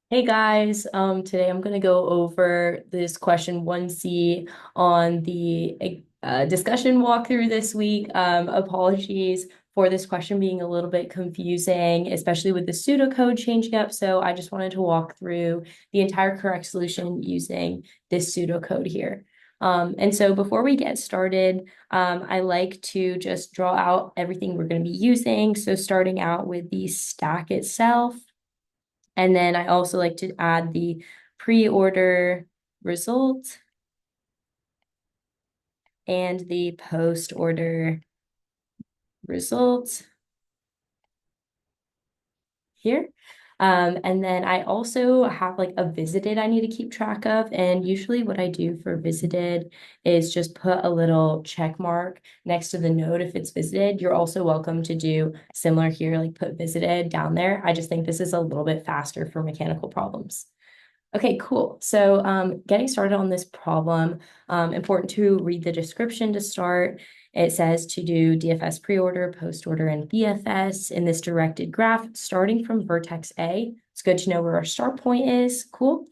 Hey guys, today I'm going to go over this question 1C on the discussion walkthrough this week. Apologies for this question being a little bit confusing, especially with the pseudocode changing up. So I just wanted to walk through the entire correct solution using this pseudocode here. And so before we get started, I like to just draw out everything we're going to be using. So starting out with the stack itself. And then I also like to add the pre-order result and the post-order result here. And then I also have like a visited I need to keep track of. And usually what I do for visited is just put a little check mark next to the node if it's visited. You're also welcome to do similar here, like put visited down there. I just think this is a little bit faster for mechanical problems. Okay, cool. So getting started on this problem, important to read the description to start. It says to do DFS pre-order, post-order, and BFS in this directed graph, starting from vertex A. It's good to know where our start point is. Cool.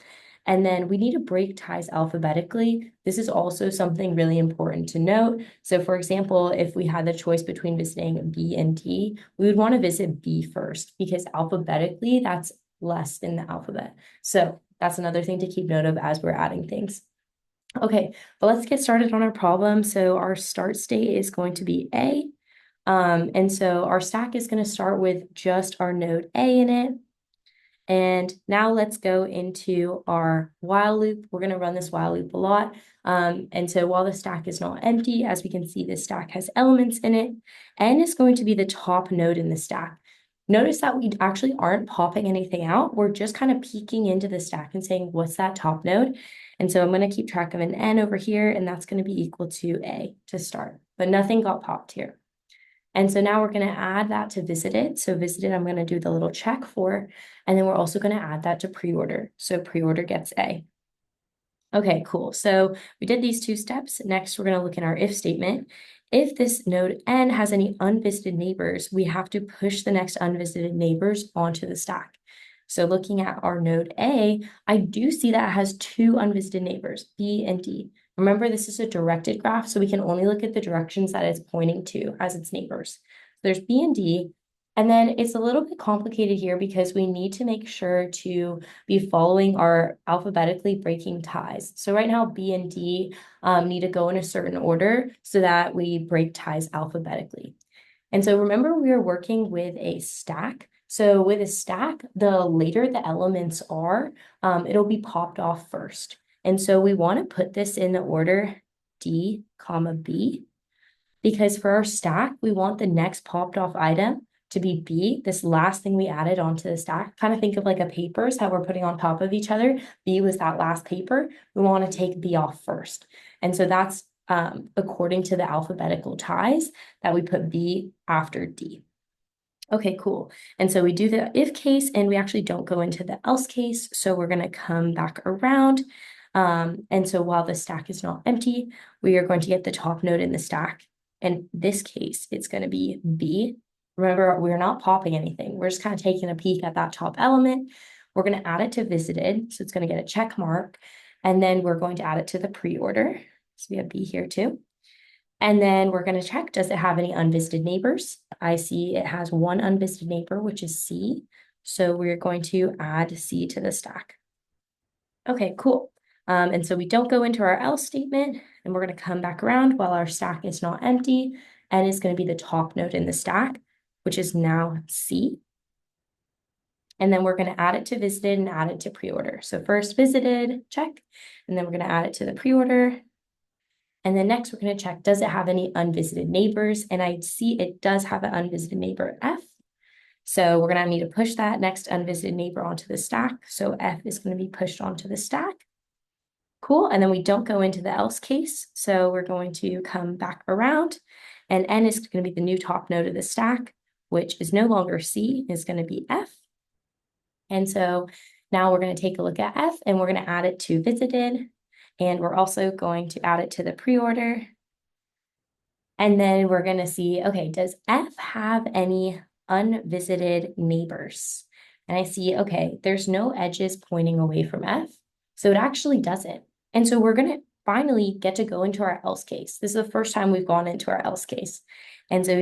And then we need to break ties alphabetically. This is also something really important to note. So for example, if we had the choice between visiting B and D, we would want to visit B first because alphabetically, that's less in the alphabet. So that's another thing to keep note of as we're adding things. Okay, but let's get started on our problem. So our start state is going to be A. And so our stack is going to start with just our node A in it. And now let's go into our while loop. We're going to run this while loop a lot. And so while the stack is not empty, as we can see, the stack has elements in it. N is going to be the top node in the stack. Notice that we actually aren't popping anything out. We're just kind of peeking into the stack and saying, what's that top node? And so I'm going to keep track of an N over here, and that's going to be equal to A to start. But nothing got popped here. And so now we're going to add that to visited. So visited, I'm going to do the little check for, and then we're also going to add that to pre-order. So pre-order gets A. Okay, cool. So we did these two steps. Next, we're going to look in our if statement. If this node N has any unvisited neighbors, we have to push the next unvisited neighbors onto the stack. So looking at our node A, I do see that it has two unvisited neighbors, B and D. Remember, this is a directed graph, so we can only look at the directions that it's pointing to as its neighbors. There's B and D, and then it's a little bit complicated here because we need to make sure to be following our alphabetically breaking ties. So right now, B and D need to go in a certain order so that we break ties alphabetically. And so remember, we are working with a stack. So with a stack, the later the elements are, it'll be popped off first. And so we want to put this in the order D, comma B, because for our stack, we want the next popped off item to be B, this last thing we added onto the stack. Kind of think of like a papers, how we're putting on top of each other. B was that last paper. We want to take B off first. And so that's according to the alphabetical ties that we put B after D. Okay, cool. And so we do the if case and we actually don't go into the else case. So we're going to come back around. And so while the stack is not empty, we are going to get the top node in the stack. In this case, it's going to be B. Remember, we're not popping anything. We're just kind of taking a peek at that top element. We're going to add it to visited. So it's going to get a check mark. And then we're going to add it to the pre-order. So we have B here too. And then we're going to check, does it have any unvisited neighbors? I see it has one unvisited neighbor, which is C. So we're going to add C to the stack. Okay, cool. And so we don't go into our else statement, and we're going to come back around while our stack is not empty, and it's going to be the top node in the stack, which is now C. And then we're going to add it to visited and add it to pre-order. So first visited, check, and then we're going to add it to the pre-order. And then next we're going to check, does it have any unvisited neighbors? And I see it does have an unvisited neighbor F. So we're going to need to push that next unvisited neighbor onto the stack. So F is going to be pushed onto the stack. Cool. And then we don't go into the else case. So we're going to come back around, and N is going to be the new top node of the stack, which is no longer C, is going to be F. And so now we're going to take a look at F, and we're going to add it to visited. And we're also going to add it to the pre-order. And then we're going to see, okay, does F have any unvisited neighbors? and I see, okay, there's no edges pointing away from F. So it actually doesn't. And so we're going to finally get to go into our else case. This is the first time we've gone into our else case. And so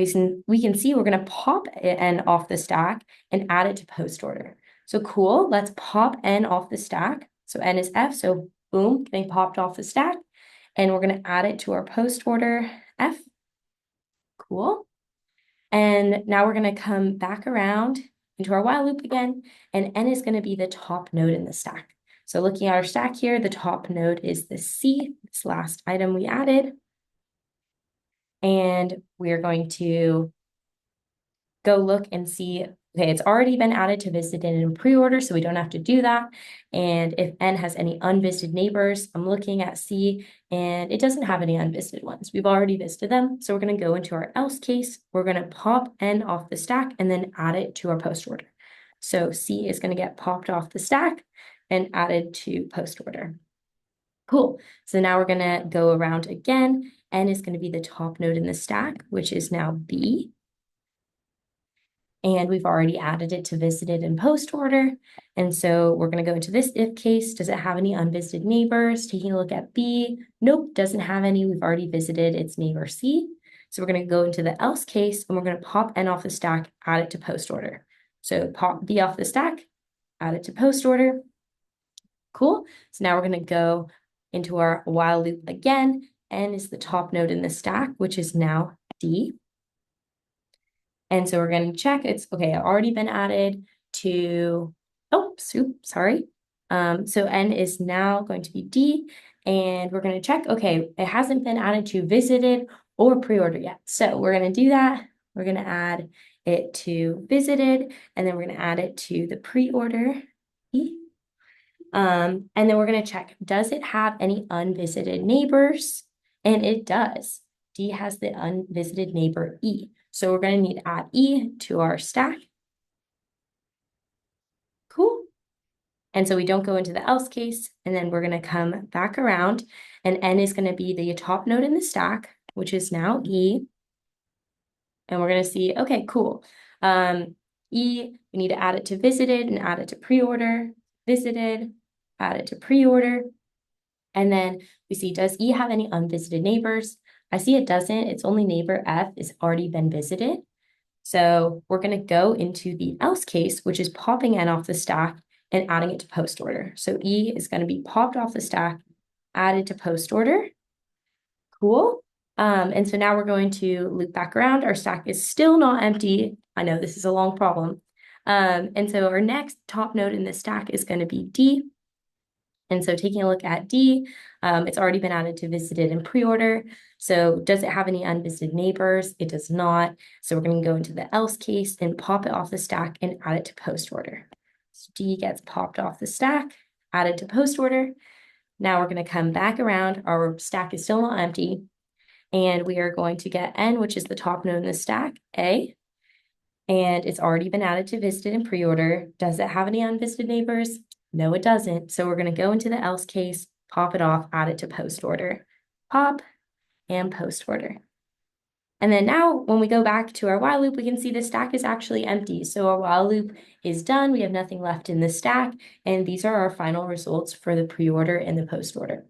we can see we're going to pop N off the stack and add it to post order. So cool, let's pop N off the stack. So N is F, so boom, getting popped off the stack. And we're going to add it to our post order F. Cool. And now we're going to come back around into our while loop again, and N is going to be the top node in the stack. So looking at our stack here, the top node is the C, this last item we added. And we're going to go look and see, okay, it's already been added to visited in pre-order, so we don't have to do that. And if N has any unvisited neighbors, I'm looking at C, and it doesn't have any unvisited ones. We've already visited them, so we're going to go into our else case. We're going to pop N off the stack and then add it to our post order. So C is going to get popped off the stack and added to post order. Cool. So now we're going to go around again. N is going to be the top node in the stack, which is now B. And we've already added it to visited and post order. And so we're going to go into this if case. Does it have any unvisited neighbors? Taking a look at B. Nope, doesn't have any. We've already visited its neighbor C. So we're going to go into the else case, and we're going to pop N off the stack, add it to post order. So pop B off the stack, add it to post order. Cool. So now we're going to go into our while loop again. N is the top node in the stack, which is now D. And so we're going to check, it's okay, already been added to, oh, sorry. So N is now going to be D, and we're going to check, okay, it hasn't been added to visited or pre-order yet. So we're going to do that. We're going to add it to visited, and then we're going to add it to the pre-order E. And then we're going to check, does it have any unvisited neighbors? And it does. D has the unvisited neighbor E. So we're going to need to add E to our stack. Cool. And so we don't go into the else case, and then we're going to come back around, and N is going to be the top node in the stack, which is now E. And we're going to see, okay, cool. E, we need to add it to visited and add it to pre-order, visited, add it to pre-order. And then we see, does E have any unvisited neighbors? I see it doesn't. Its only neighbor F is already been visited. So we're going to go into the else case, which is popping N off the stack and adding it to post order. So E is going to be popped off the stack, added to post order. Cool. And so now we're going to loop back around. Our stack is still not empty. I know this is a long problem. And so our next top node in the stack is going to be D. And so taking a look at D, it's already been added to visited and pre-order. So does it have any unvisited neighbors? It does not. So we're going to go into the else case and pop it off the stack and add it to post order. So D gets popped off the stack, added to post order. Now we're going to come back around. Our stack is still not empty. And we are going to get N, which is the top node in the stack, A. And it's already been added to visited and pre-order. Does it have any unvisited neighbors? No, it doesn't. So we're going to go into the else case, pop it off, add it to post order. Pop and post order. And then now when we go back to our while loop, we can see the stack is actually empty. So our while loop is done. We have nothing left in the stack. And these are our final results for the pre-order and the post order.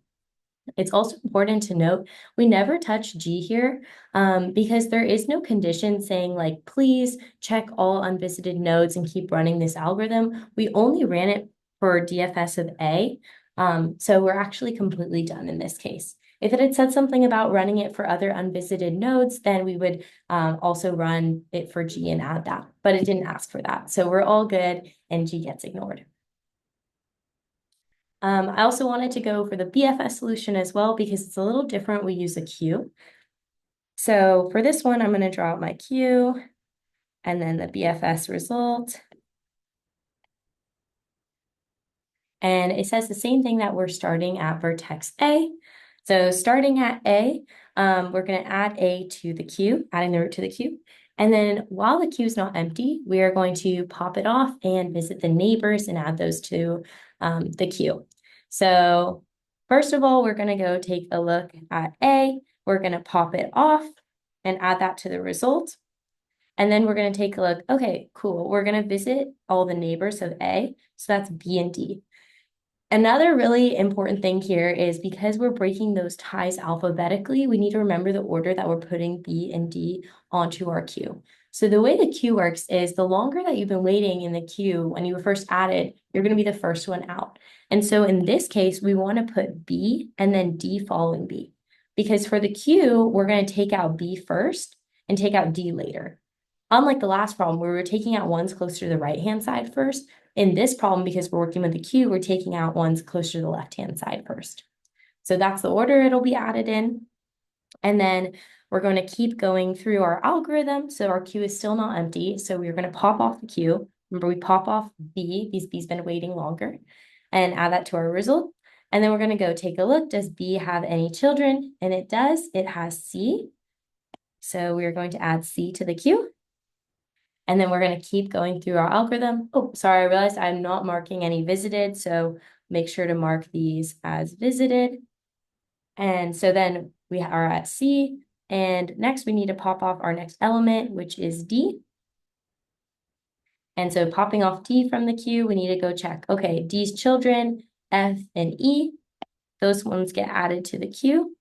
It's also important to note we never touch G here because there is no condition saying like, please check all unvisited nodes and keep running this algorithm. We only ran it for DFS of A. So we're actually completely done in this case. If it had said something about running it for other unvisited nodes, then we would also run it for G and add that, but it didn't ask for that. So we're all good and G gets ignored. I also wanted to go for the BFS solution as well because it's a little different. We use a queue. So for this one, I'm going to draw out my queue and then the BFS result. And it says the same thing that we're starting at vertex A. So starting at A, we're going to add A to the queue, adding the root to the queue. And then while the queue is not empty, we are going to pop it off and visit the neighbors and add those to the queue. So first of all, we're going to go take a look at A. We're going to pop it off and add that to the result. And then we're going to take a look. Okay, cool. We're going to visit all the neighbors of A. So that's B and D. Another really important thing here is because we're breaking those ties alphabetically, we need to remember the order that we're putting B and D onto our queue. So the way the queue works is the longer that you've been waiting in the queue when you were first added, you're going to be the first one out. And so in this case, we want to put B and then D following B. Because for the queue, we're going to take out B first and take out D later. Unlike the last problem where we were taking out ones closer to the right-hand side first, in this problem, because we're working with the queue, we're taking out ones closer to the left-hand side first. So that's the order it'll be added in. And then we're going to keep going through our algorithm. So our queue is still not empty. So we're going to pop off the queue. Remember, we pop off B, because B's been waiting longer, and add that to our result. And then we're going to go take a look. Does B have any children? And it does. It has C. So we're going to add C to the queue. And then we're going to keep going through our algorithm. Oh, sorry, I realized I'm not marking any visited. So make sure to mark these as visited. And so then we are at C. And next we need to pop off our next element, which is D. And so popping off D from the queue, we need to go check. Okay, D's children, F and E, those ones get added to the queue.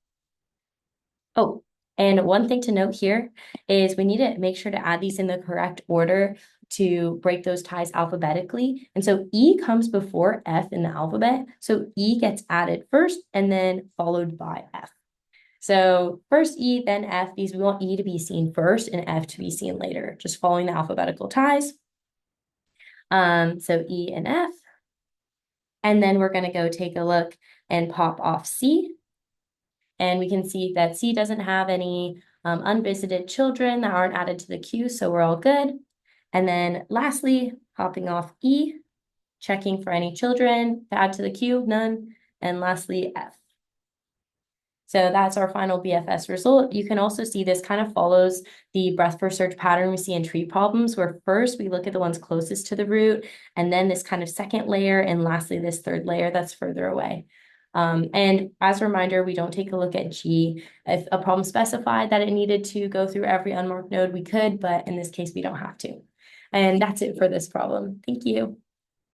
Oh, and one thing to note here is we need to make sure to add these in the correct order to break those ties alphabetically. And so E comes before F in the alphabet. So E gets added first and then followed by F. So first E, then F, because we want E to be seen first and F to be seen later, just following the alphabetical ties. So E and F. And then we're going to go take a look and pop off C. And we can see that C doesn't have any unvisited children that aren't added to the queue, so we're all good. And then lastly, popping off E, checking for any children to add to the queue, none. And lastly, F. So that's our final BFS result. You can also see this kind of follows the breadth first search pattern we see in tree problems, where first we look at the ones closest to the root, and then this kind of second layer, and lastly, this third layer that's further away. And as a reminder, we don't take a look at G. If a problem specified that it needed to go through every unmarked node, we could, but in this case, we don't have to. And that's it for this problem. Thank you.